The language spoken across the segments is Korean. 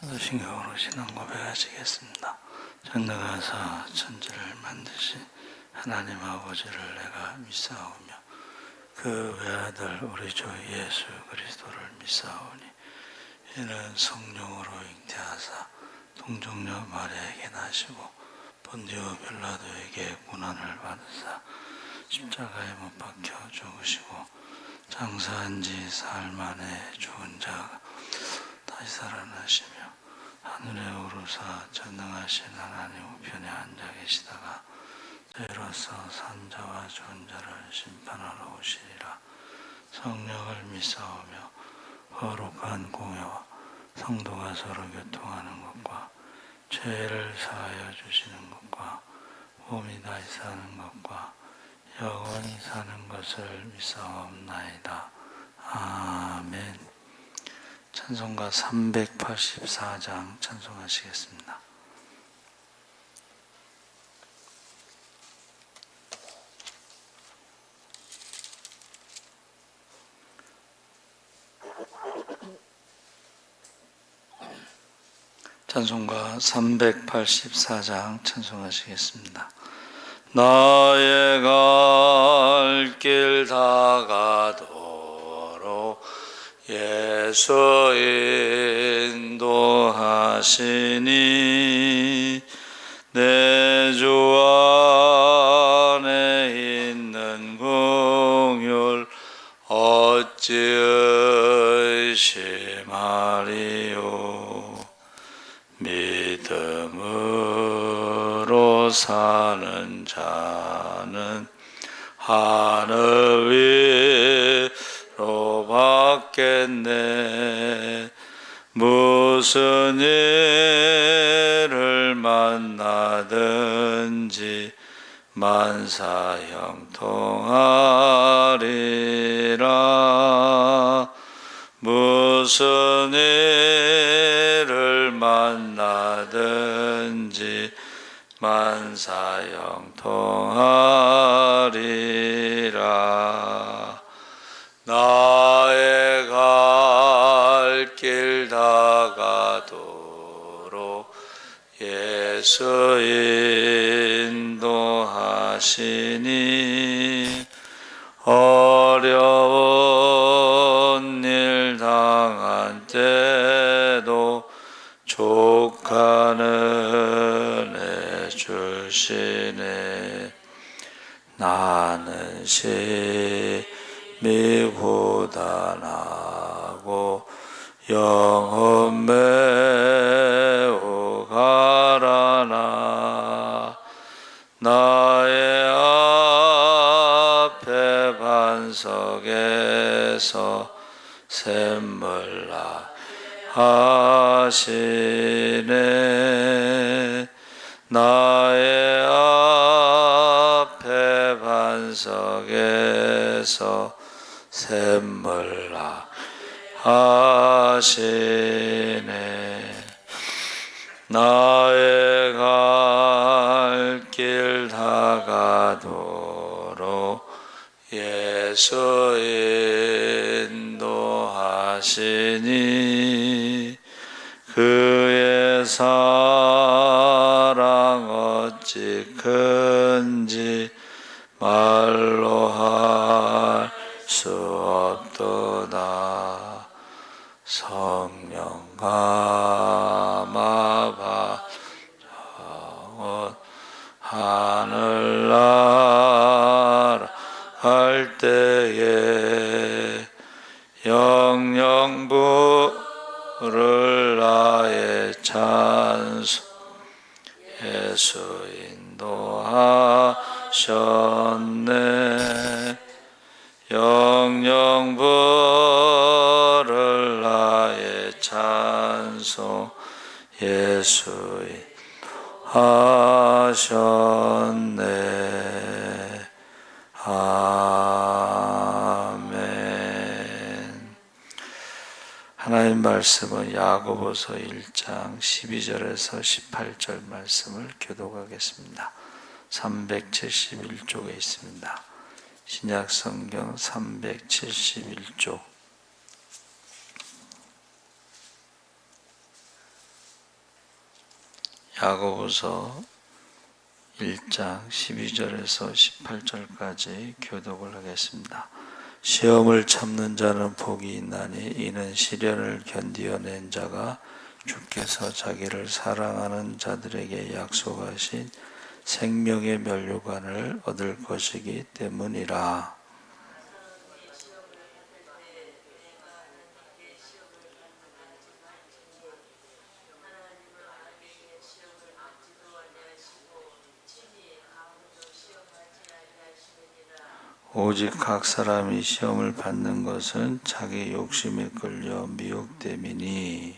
사도신경으로 신앙 고백하시겠습니다. 전능하사 천지를 만드신 하나님 아버지를 내가 믿사오며 그 외아들 우리 주 예수 그리스도를 믿사오니 이는 성령으로 잉태하사 동정녀 마리아에게 나시고 본디오 빌라도에게 고난을 받으사 십자가에 못 박혀 죽으시고 장사한 지 사흘 만에 죽은 자가 다시 살아나시며 하늘에 오르사 전능하신 하나님 우편에 앉아 계시다가 저희로서 산자와 죽은 자를 심판하러 오시리라. 성령을 믿사오며 거룩한 공회와 성도가 서로 교통하는 것과 죄를 사하여 주시는 것과 몸이 다시 사는 것과 영원히 사는 것을 믿사옵나이다. 아멘. 찬송가 384장 찬송하시겠습니다. 찬송가 384장 찬송하시겠습니다. 나의 갈 길 다가도록 예수 인도하시니 내 주 안에 있는 긍휼 어찌 의심하리요. 믿음으로 사는 자는 하늘 위로 받겠네. 무슨 일을 만나든지 만사 형통하리라. 무슨 일을 만나든지 만사 형통하리라. 나의 갈 길 다가도록 예수 인도하시니 어려운 일 당한 때도 족하는 애 주시네. 나는 심히 고단하고 영혼 매우 가라나. 나의 앞에 반석에서 샘물 하시네. 나의 앞에 반석에서 샘물 하시네. 나의 갈 길 다가도록 예수 인도하시니 그의 사랑 어찌 큰지 말로 할 수 없도다. 성령 감화 받아 하늘나라 갈 때에 영영 부를 나의 찬송 예수 인도하셨네. 영영 부를 나의 찬송 예수 인도하셨네. 아멘. 하나님 말씀은 야고보서 1장 12절에서 18절 말씀을 교독하겠습니다. 371쪽에 있습니다. 신약성경 371쪽 야고보서 1장 12절에서 18절까지 교독을 하겠습니다. 시험을 참는 자는 복이 있나니 이는 시련을 견디어낸 자가 주께서 자기를 사랑하는 자들에게 약속하신 생명의 면류관을 얻을 것이기 때문이라. 오직 각 사람이 시험을 받는 것은 자기 욕심에 끌려 미혹됨이니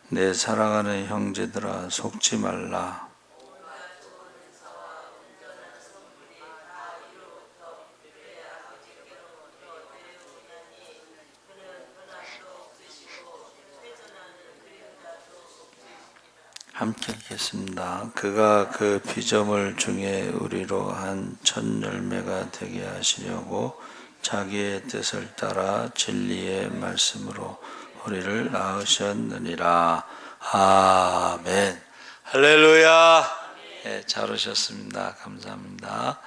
내 사랑하는 형제들아 속지 말라. 함께 읽겠습니다. 그가 그 피조물 중에 우리로 한 첫 열매가 되게 하시려고 자기의 뜻을 따라 진리의 말씀으로 우리를 낳으셨느니라. 아멘. 할렐루야. 네, 잘 오셨습니다. 감사합니다.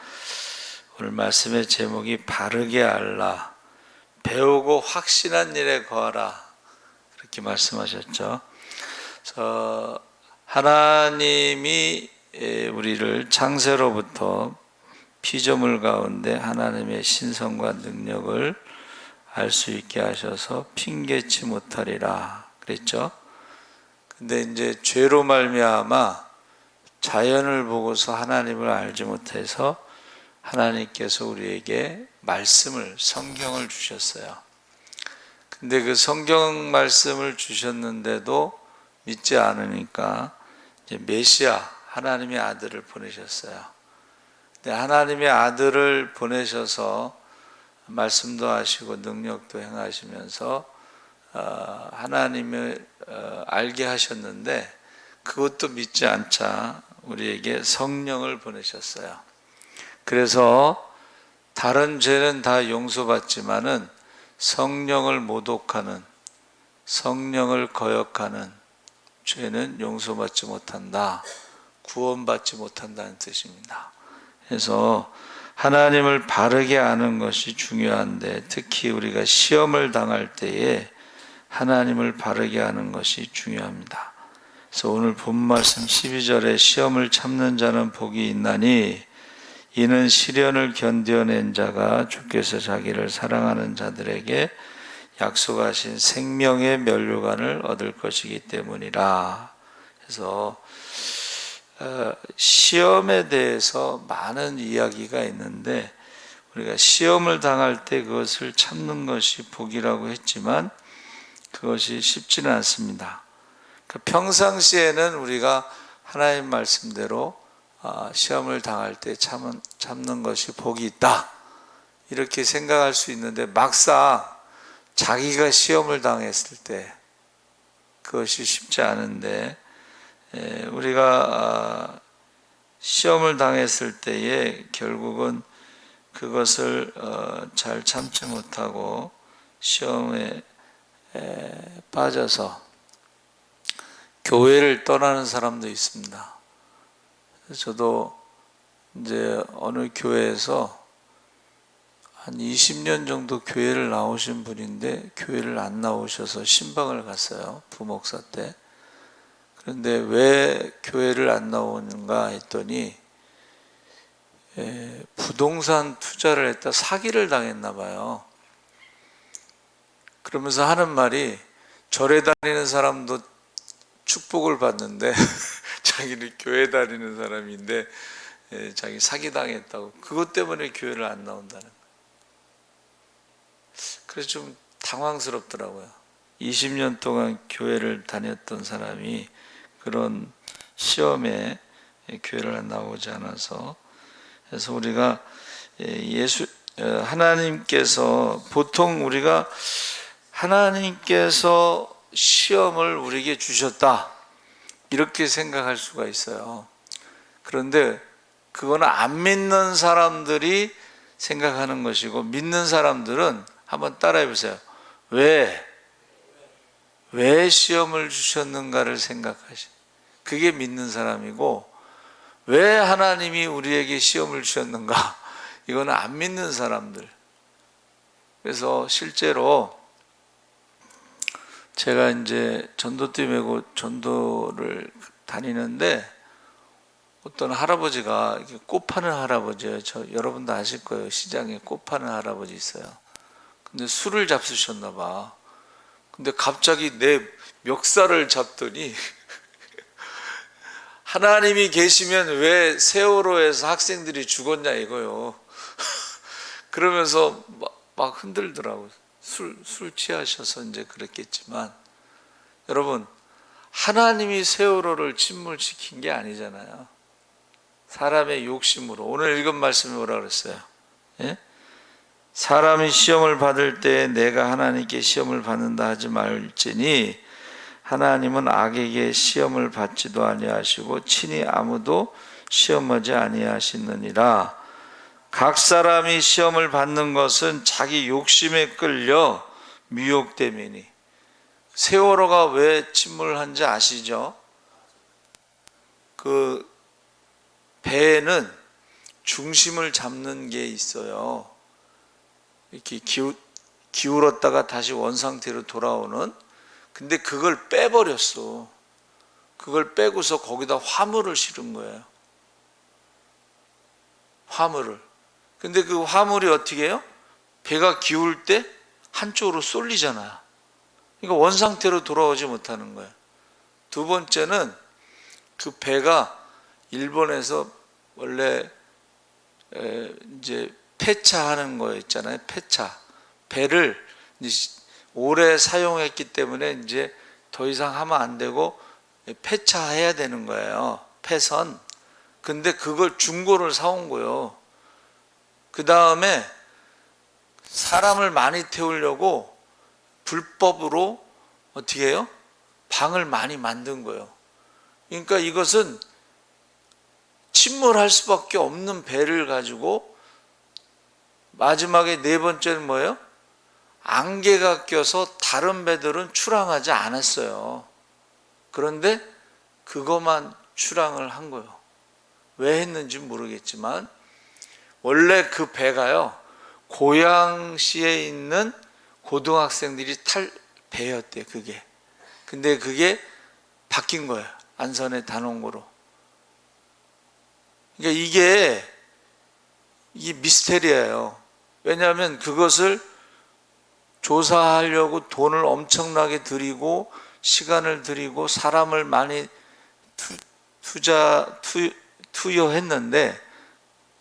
오늘 말씀의 제목이 바르게 알라, 배우고 확신한 일에 거하라, 그렇게 말씀하셨죠. 하나님이 우리를 창세로부터 피조물 가운데 하나님의 신성과 능력을 알 수 있게 하셔서 핑계치 못하리라 그랬죠. 근데 이제 죄로 말미암아 자연을 보고서 하나님을 알지 못해서 하나님께서 우리에게 말씀을, 성경을 주셨어요. 근데 그 성경 말씀을 주셨는데도 믿지 않으니까 이제 메시아, 하나님의 아들을 보내셨어요. 근데 하나님의 아들을 보내셔서 말씀도 하시고 능력도 행하시면서 하나님을 알게 하셨는데 그것도 믿지 않자 우리에게 성령을 보내셨어요. 그래서 다른 죄는 다 용서받지만은 성령을 모독하는, 성령을 거역하는 죄는 용서받지 못한다, 구원받지 못한다는 뜻입니다. 그래서 하나님을 바르게 아는 것이 중요한데 특히 우리가 시험을 당할 때에 하나님을 바르게 아는 것이 중요합니다. 그래서 오늘 본 말씀 12절에 시험을 참는 자는 복이 있나니 이는 시련을 견뎌낸 자가 주께서 자기를 사랑하는 자들에게 약속하신 생명의 면류관을 얻을 것이기 때문이라. 그래서 시험에 대해서 많은 이야기가 있는데 우리가 시험을 당할 때 그것을 참는 것이 복이라고 했지만 그것이 쉽지는 않습니다. 평상시에는 우리가 하나님 말씀대로 시험을 당할 때 참는 것이 복이 있다 이렇게 생각할 수 있는데 막상 자기가 시험을 당했을 때 그것이 쉽지 않은데 우리가 시험을 당했을 때에 결국은 그것을 잘 참지 못하고 시험에 빠져서 교회를 떠나는 사람도 있습니다. 저도 이제 어느 교회에서 한 20년 정도 교회를 나오신 분인데 교회를 안 나오셔서 신방을 갔어요. 부목사 때. 그런데 왜 교회를 안 나오는가 했더니 부동산 투자를 했다 사기를 당했나 봐요. 그러면서 하는 말이 절에 다니는 사람도 축복을 받는데 자기는 교회 다니는 사람인데 자기 사기당했다고, 그것 때문에 교회를 안 나온다는 거예요. 그래서 좀 당황스럽더라고요. 20년 동안 교회를 다녔던 사람이 그런 시험에 교회를 안 나오지 않아서. 그래서 우리가 하나님께서 보통 우리가 하나님께서 시험을 우리에게 주셨다 이렇게 생각할 수가 있어요. 그런데 그거는 안 믿는 사람들이 생각하는 것이고 믿는 사람들은 한번 따라해 보세요. 왜 시험을 주셨는가를 생각하시. 그게 믿는 사람이고, 왜 하나님이 우리에게 시험을 주셨는가? 이거는 안 믿는 사람들. 그래서 실제로 제가 이제 전도띠 메고 전도를 다니는데 어떤 할아버지가 꽃 파는 할아버지예요. 여러분도 아실 거예요. 시장에 꽃 파는 할아버지 있어요. 근데 술을 잡수셨나 봐. 근데 갑자기 내 멱살을 잡더니 하나님이 계시면 왜 세월호에서 학생들이 죽었냐 이거요. 그러면서 막 흔들더라고요. 술 취하셔서 이제 그랬겠지만, 여러분, 하나님이 세월호를 침몰시킨 게 아니잖아요. 사람의 욕심으로. 오늘 읽은 말씀이 뭐라 그랬어요? 예? 사람이 시험을 받을 때 내가 하나님께 시험을 받는다 하지 말지니 하나님은 악에게 시험을 받지도 아니하시고 친히 아무도 시험하지 아니하시느니라. 각 사람이 시험을 받는 것은 자기 욕심에 끌려 미혹됨이니. 세월호가 왜 침몰한지 아시죠? 그 배에는 중심을 잡는 게 있어요. 이렇게 기울었다가 다시 원상태로 돌아오는. 근데 그걸 빼버렸어. 그걸 빼고서 거기다 화물을 실은 거예요. 화물을. 근데 그 화물이 어떻게 해요? 배가 기울 때 한쪽으로 쏠리잖아요. 그러니까 원상태로 돌아오지 못하는 거예요. 두 번째는 그 배가 일본에서 원래 이제 폐차하는 거 있잖아요. 폐차. 배를 오래 사용했기 때문에 이제 더 이상 하면 안 되고 폐차해야 되는 거예요. 폐선. 근데 그걸 중고를 사온 거예요. 그 다음에 사람을 많이 태우려고 불법으로 어떻게 해요? 방을 많이 만든 거예요. 그러니까 이것은 침몰할 수밖에 없는 배를 가지고, 마지막에 네 번째는 뭐예요? 안개가 껴서 다른 배들은 출항하지 않았어요. 그런데 그것만 출항을 한 거예요. 왜 했는지 모르겠지만 원래 그 배가요, 고양시에 있는 고등학생들이 탈 배였대요. 그게. 근데 그게 바뀐 거예요. 안선의 단원고로. 그러니까 이게 미스테리예요. 왜냐하면 그것을 조사하려고 돈을 엄청나게 들이고 시간을 들이고 사람을 많이 투여했는데,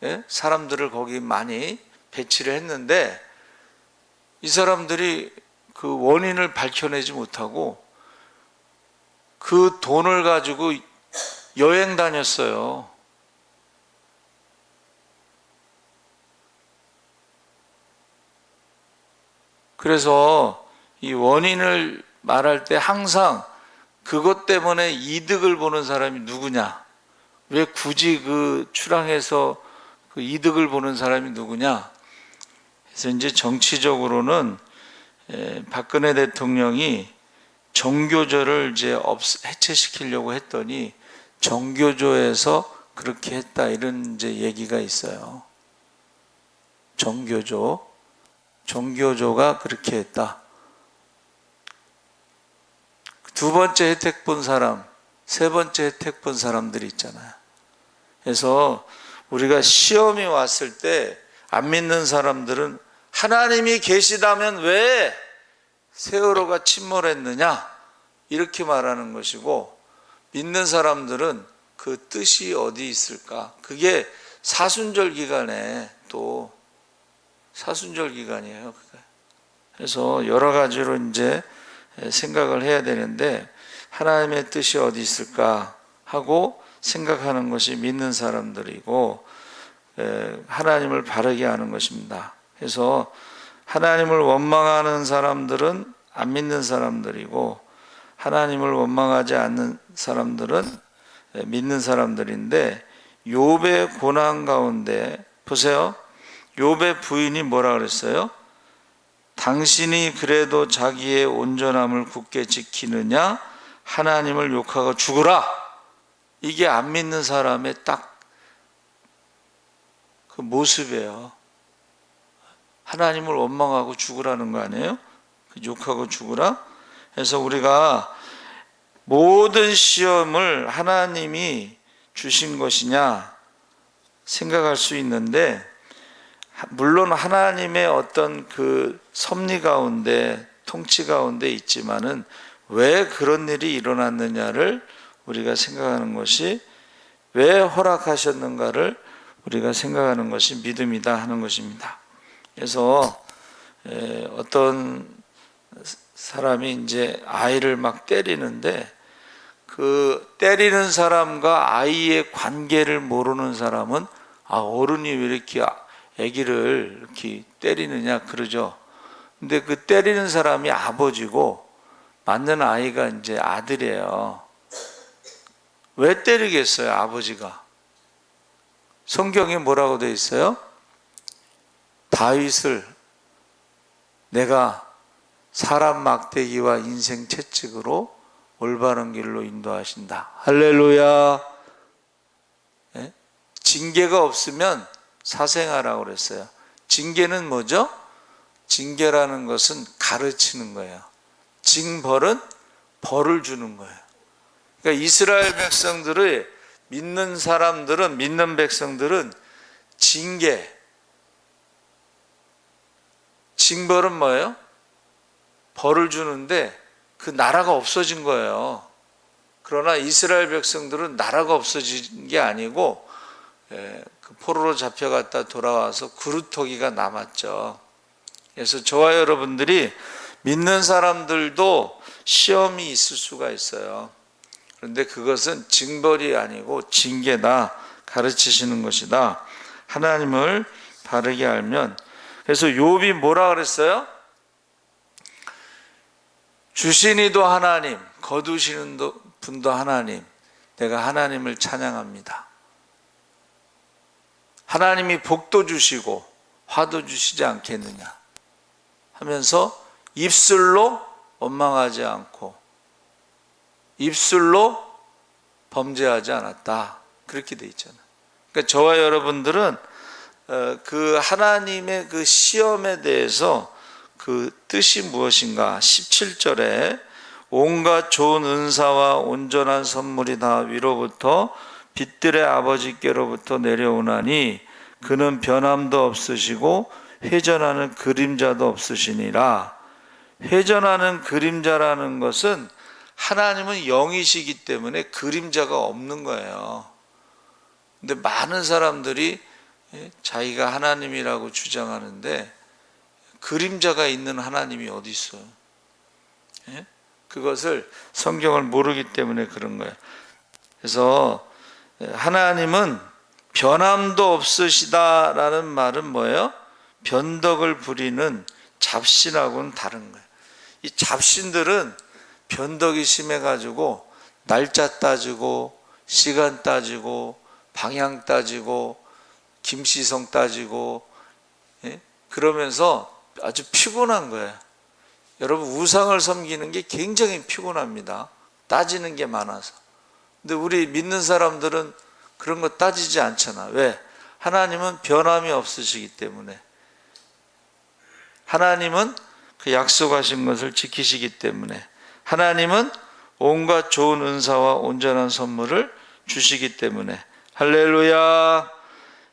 예? 사람들을 거기 많이 배치를 했는데 이 사람들이 그 원인을 밝혀내지 못하고 그 돈을 가지고 여행 다녔어요. 그래서 이 원인을 말할 때 항상 그것 때문에 이득을 보는 사람이 누구냐? 왜 굳이 그 출항해서 그 이득을 보는 사람이 누구냐? 그래서 이제 정치적으로는 박근혜 대통령이 정교조를 이제 해체시키려고 했더니 정교조에서 그렇게 했다, 이런 이제 얘기가 있어요. 정교조가 그렇게 했다. 두 번째 혜택 본 사람, 세 번째 혜택 본 사람들이 있잖아요. 그래서 우리가 시험이 왔을 때 안 믿는 사람들은 하나님이 계시다면 왜 세월호가 침몰했느냐, 이렇게 말하는 것이고, 믿는 사람들은 그 뜻이 어디 있을까? 그게 사순절 기간에 또 사순절 기간이에요. 그래서 여러 가지로 이제 생각을 해야 되는데, 하나님의 뜻이 어디 있을까 하고 생각하는 것이 믿는 사람들이고, 하나님을 바르게 하는 것입니다. 그래서 하나님을 원망하는 사람들은 안 믿는 사람들이고, 하나님을 원망하지 않는 사람들은 믿는 사람들인데, 욥의 고난 가운데 보세요. 욥의 부인이 뭐라 그랬어요? 당신이 그래도 자기의 온전함을 굳게 지키느냐? 하나님을 욕하고 죽으라. 이게 안 믿는 사람의 딱 그 모습이에요. 하나님을 원망하고 죽으라는 거 아니에요? 욕하고 죽으라. 그래서 우리가 모든 시험을 하나님이 주신 것이냐 생각할 수 있는데, 물론 하나님의 어떤 그 섭리 가운데 통치 가운데 있지만은 왜 그런 일이 일어났느냐를 우리가 생각하는 것이, 왜 허락하셨는가를 우리가 생각하는 것이 믿음이다 하는 것입니다. 그래서 어떤 사람이 이제 아이를 막 때리는데, 그 때리는 사람과 아이의 관계를 모르는 사람은 어른이 왜 이렇게 아기를 이렇게 때리느냐 그러죠. 근데 그 때리는 사람이 아버지고 맞는 아이가 이제 아들이에요. 왜 때리겠어요, 아버지가? 성경에 뭐라고 되어 있어요? 다윗을 내가 사람 막대기와 인생 채찍으로 올바른 길로 인도하신다. 할렐루야. 네? 징계가 없으면 사생하라고 그랬어요. 징계는 뭐죠? 징계라는 것은 가르치는 거예요. 징벌은 벌을 주는 거예요. 그러니까 이스라엘 백성들을 믿는 백성들은 징벌은 뭐예요? 벌을 주는데 그 나라가 없어진 거예요. 그러나 이스라엘 백성들은 나라가 없어진 게 아니고 그 포로로 잡혀갔다 돌아와서 그루터기가 남았죠. 그래서 저와 여러분들이 믿는 사람들도 시험이 있을 수가 있어요. 그런데 그것은 징벌이 아니고 징계다, 가르치시는 것이다. 하나님을 바르게 알면. 그래서 욥이 뭐라 그랬어요? 주신 이도 하나님, 거두시는 분도 하나님, 내가 하나님을 찬양합니다. 하나님이 복도 주시고 화도 주시지 않겠느냐 하면서 입술로 원망하지 않고 입술로 범죄하지 않았다, 그렇게 돼 있잖아요. 그러니까 저와 여러분들은 그 하나님의 그 시험에 대해서 그 뜻이 무엇인가? 17절에 온갖 좋은 은사와 온전한 선물이 다 위로부터 빛들의 아버지께로부터 내려오나니 그는 변함도 없으시고 회전하는 그림자도 없으시니라. 회전하는 그림자라는 것은 하나님은 영이시기 때문에 그림자가 없는 거예요. 근데 많은 사람들이 자기가 하나님이라고 주장하는데 그림자가 있는 하나님이 어디 있어요? 그것을 성경을 모르기 때문에 그런 거예요. 그래서 하나님은 변함도 없으시다라는 말은 뭐예요? 변덕을 부리는 잡신하고는 다른 거예요. 이 잡신들은 변덕이 심해가지고 날짜 따지고 시간 따지고 방향 따지고 김시성 따지고 그러면서 아주 피곤한 거예요. 여러분, 우상을 섬기는 게 굉장히 피곤합니다. 따지는 게 많아서. 근데 우리 믿는 사람들은 그런 거 따지지 않잖아. 왜? 하나님은 변함이 없으시기 때문에. 하나님은 그 약속하신 것을 지키시기 때문에. 하나님은 온갖 좋은 은사와 온전한 선물을 주시기 때문에. 할렐루야.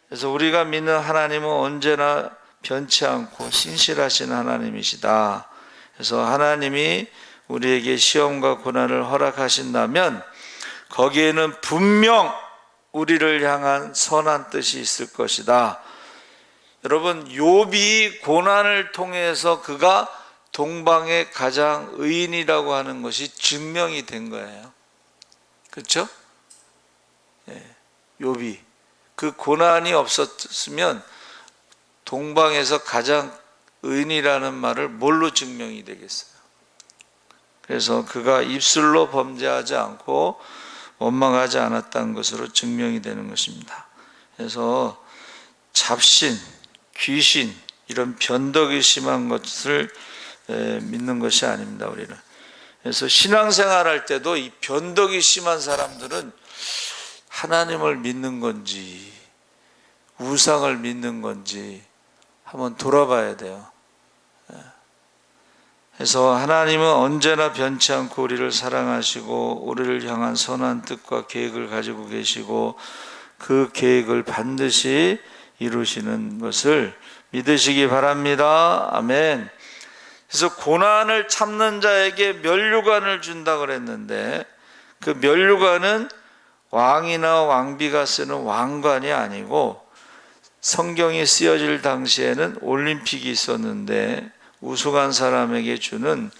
그래서 우리가 믿는 하나님은 언제나 변치 않고 신실하신 하나님이시다. 그래서 하나님이 우리에게 시험과 고난을 허락하신다면 거기에는 분명 우리를 향한 선한 뜻이 있을 것이다. 여러분, 욥이 고난을 통해서 그가 동방의 가장 의인이라고 하는 것이 증명이 된 거예요. 그렇죠? 욥이 그 고난이 없었으면 동방에서 가장 의인이라는 말을 뭘로 증명이 되겠어요? 그래서 그가 입술로 범죄하지 않고 원망하지 않았다는 것으로 증명이 되는 것입니다. 그래서 잡신, 귀신, 이런 변덕이 심한 것을 믿는 것이 아닙니다. 우리는. 그래서 신앙생활 할 때도 이 변덕이 심한 사람들은 하나님을 믿는 건지 우상을 믿는 건지 한번 돌아봐야 돼요. 그래서 하나님은 언제나 변치 않고 우리를 사랑하시고 우리를 향한 선한 뜻과 계획을 가지고 계시고 그 계획을 반드시 이루시는 것을 믿으시기 바랍니다. 아멘. 그래서 고난을 참는 자에게 면류관을 준다 그랬는데 그 면류관은 왕이나 왕비가 쓰는 왕관이 아니고 성경이 쓰여질 당시에는 올림픽이 있었는데 우승한 사람에게 주는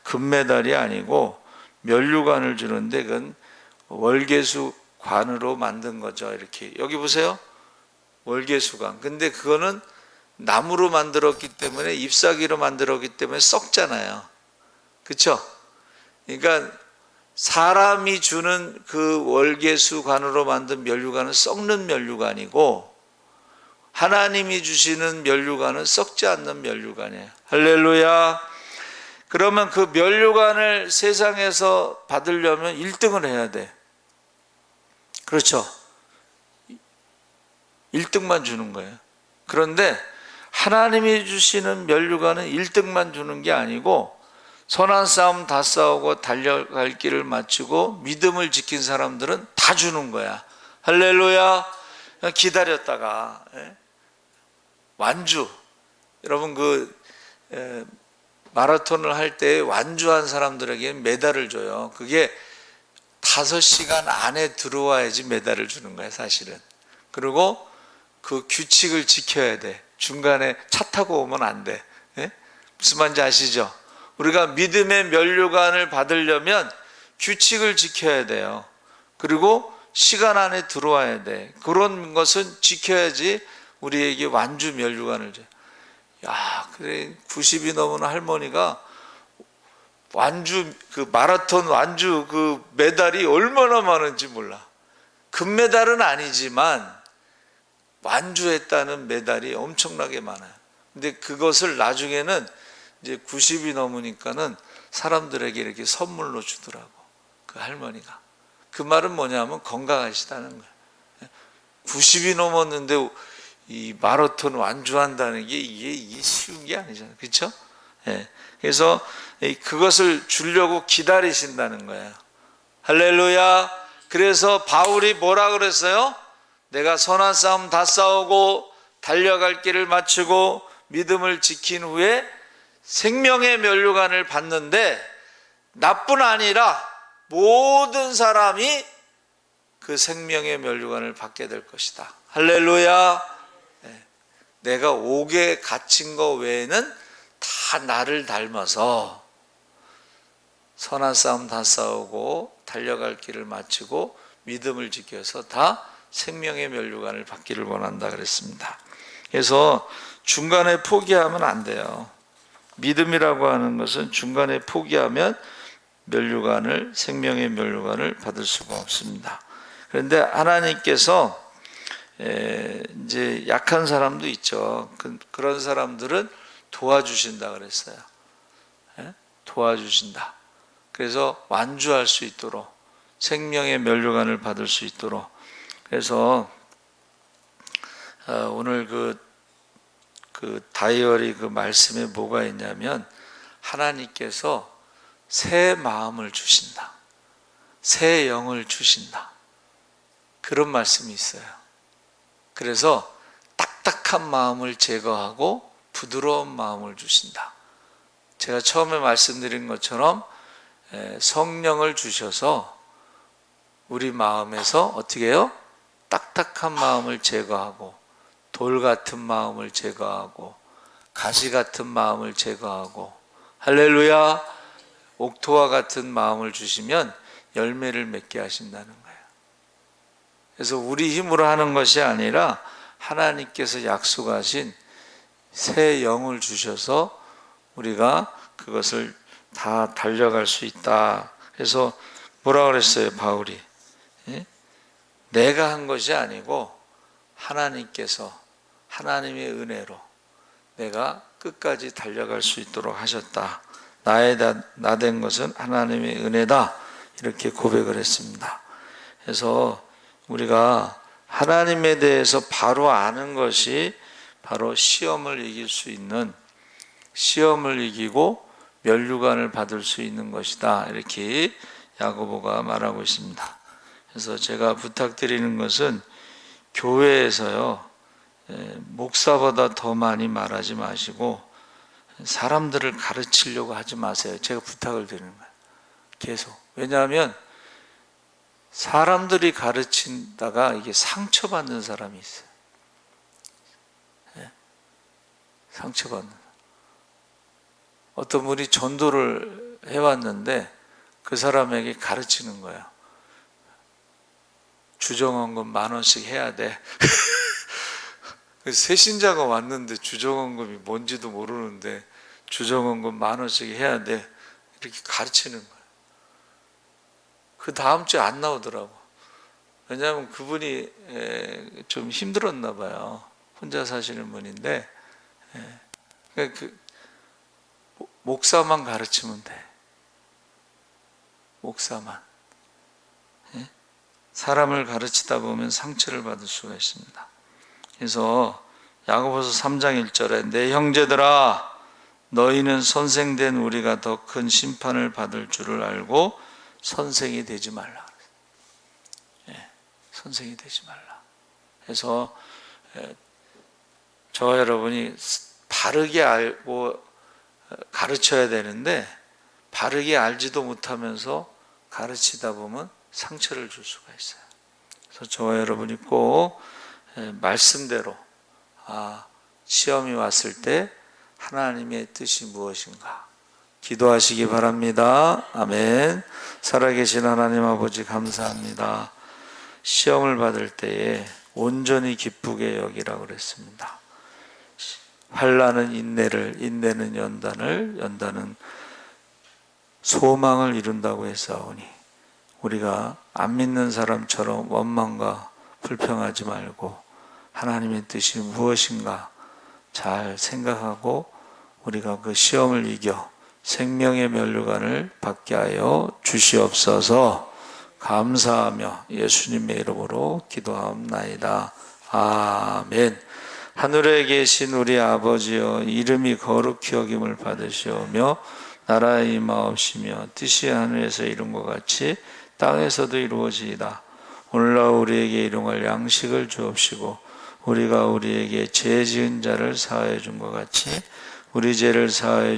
금메달이 아니고 면류관을 주는데 그건 월계수 관으로 만든 거죠. 이렇게 여기 보세요. 월계수관. 근데 그거는 나무로 만들었기 때문에 잎사귀로 만들었기 때문에 썩잖아요. 그렇죠? 그러니까 사람이 주는 그 월계수관으로 만든 면류관은 썩는 면류관이고 하나님이 주시는 면류관은 썩지 않는 면류관이에요. 할렐루야. 그러면 그 면류관을 세상에서 받으려면 1등을 해야 돼. 그렇죠? 1등만 주는 거예요. 그런데 하나님이 주시는 면류관은 1등만 주는 게 아니고 선한 싸움 다 싸우고 달려갈 길을 마치고 믿음을 지킨 사람들은 다 주는 거야. 할렐루야. 기다렸다가 완주, 여러분 마라톤을 할 때 완주한 사람들에게 메달을 줘요. 그게 5시간 안에 들어와야지 메달을 주는 거야 사실은. 그리고 그 규칙을 지켜야 돼. 중간에 차 타고 오면 안 돼. 무슨 말인지 아시죠? 우리가 믿음의 면류관을 받으려면 규칙을 지켜야 돼요. 그리고 시간 안에 들어와야 돼. 그런 것은 지켜야지 우리에게 완주 면류관을 줘. 야, 그래 90이 넘은 할머니가 완주 그 마라톤 완주 그 메달이 얼마나 많은지 몰라. 금메달은 아니지만 완주했다는 메달이 엄청나게 많아요. 근데 그것을 나중에는 이제 90이 넘으니까는 사람들에게 이렇게 선물로 주더라고. 그 할머니가. 그 말은 뭐냐면 건강하시다는 거예요. 90이 넘었는데 이 마라톤 완주한다는 게 이게 쉬운 게 아니잖아요. 그렇죠? 예. 그래서 그것을 주려고 기다리신다는 거예요. 할렐루야. 그래서 바울이 뭐라 그랬어요? 내가 선한 싸움 다 싸우고 달려갈 길을 마치고 믿음을 지킨 후에 생명의 면류관을 받는데 나뿐 아니라 모든 사람이 그 생명의 면류관을 받게 될 것이다. 할렐루야. 내가 옥에 갇힌 거 외에는 다 나를 닮아서 선한 싸움 다 싸우고 달려갈 길을 마치고 믿음을 지켜서 다 생명의 면류관을 받기를 원한다 그랬습니다. 그래서 중간에 포기하면 안 돼요. 믿음이라고 하는 것은 중간에 포기하면 면류관을 생명의 면류관을 받을 수가 없습니다. 그런데 하나님께서 이제 약한 사람도 있죠. 그런 사람들은 도와주신다 그랬어요. 도와주신다. 그래서 완주할 수 있도록 생명의 면류관을 받을 수 있도록. 그래서 오늘 그 다이어리 그 말씀에 뭐가 있냐면 하나님께서 새 마음을 주신다. 새 영을 주신다. 그런 말씀이 있어요. 그래서 딱딱한 마음을 제거하고 부드러운 마음을 주신다. 제가 처음에 말씀드린 것처럼 성령을 주셔서 우리 마음에서 어떻게 해요? 딱딱한 마음을 제거하고 돌 같은 마음을 제거하고 가시 같은 마음을 제거하고 할렐루야. 옥토와 같은 마음을 주시면 열매를 맺게 하신다는 거예요. 그래서 우리 힘으로 하는 것이 아니라 하나님께서 약속하신 새 영을 주셔서 우리가 그것을 다 달려갈 수 있다. 그래서 뭐라 그랬어요 바울이? 내가 한 것이 아니고 하나님께서 하나님의 은혜로 내가 끝까지 달려갈 수 있도록 하셨다. 나의 나된 것은 하나님의 은혜다. 이렇게 고백을 했습니다. 그래서 우리가 하나님에 대해서 바로 아는 것이 바로 시험을 이길 수 있는, 시험을 이기고 면류관을 받을 수 있는 것이다. 이렇게 야고보가 말하고 있습니다. 그래서 제가 부탁드리는 것은 교회에서요, 목사보다 더 많이 말하지 마시고 사람들을 가르치려고 하지 마세요. 제가 부탁을 드리는 거예요. 계속. 왜냐하면 사람들이 가르친다가 이게 상처받는 사람이 있어요. 상처받는. 어떤 분이 전도를 해왔는데 그 사람에게 가르치는 거예요. 주정원금 10,000원씩 해야 돼. 새신자가 왔는데 주정원금이 뭔지도 모르는데 주정원금 10,000원씩 해야 돼. 이렇게 가르치는 거예요. 그 다음 주에 안 나오더라고. 왜냐하면 그분이 좀 힘들었나 봐요. 혼자 사시는 분인데 그 목사만 가르치면 돼. 목사만. 사람을 가르치다 보면 상처를 받을 수가 있습니다. 그래서 야고보서 3장 1절에 내 형제들아 너희는 선생된 우리가 더 큰 심판을 받을 줄을 알고 선생이 되지 말라. 선생이 되지 말라. 그래서 저와 여러분이 바르게 알고 가르쳐야 되는데 바르게 알지도 못하면서 가르치다 보면 상처를 줄 수가 있어요. 그래서 저와 여러분이 꼭 말씀대로 시험이 왔을 때 하나님의 뜻이 무엇인가 기도하시기 바랍니다. 아멘. 살아계신 하나님 아버지 감사합니다. 시험을 받을 때에 온전히 기쁘게 여기라고 그랬습니다. 환난은 인내를, 인내는 연단을, 연단은 소망을 이룬다고 했사오니 우리가 안 믿는 사람처럼 원망과 불평하지 말고 하나님의 뜻이 무엇인가 잘 생각하고 우리가 그 시험을 이겨 생명의 면류관을 받게 하여 주시옵소서. 감사하며 예수님의 이름으로 기도하옵나이다. 아멘. 하늘에 계신 우리 아버지여 이름이 거룩히 여김을 받으시오며 나라의 임하옵시며 뜻이 하늘에서 이룬 것 같이 땅에서도 이루어지이다. 오늘날 우리에게 일용할 양식을 주옵시고 우리가 우리에게 죄 지은 자를 사하여 준 것 같이 우리 죄를 사하여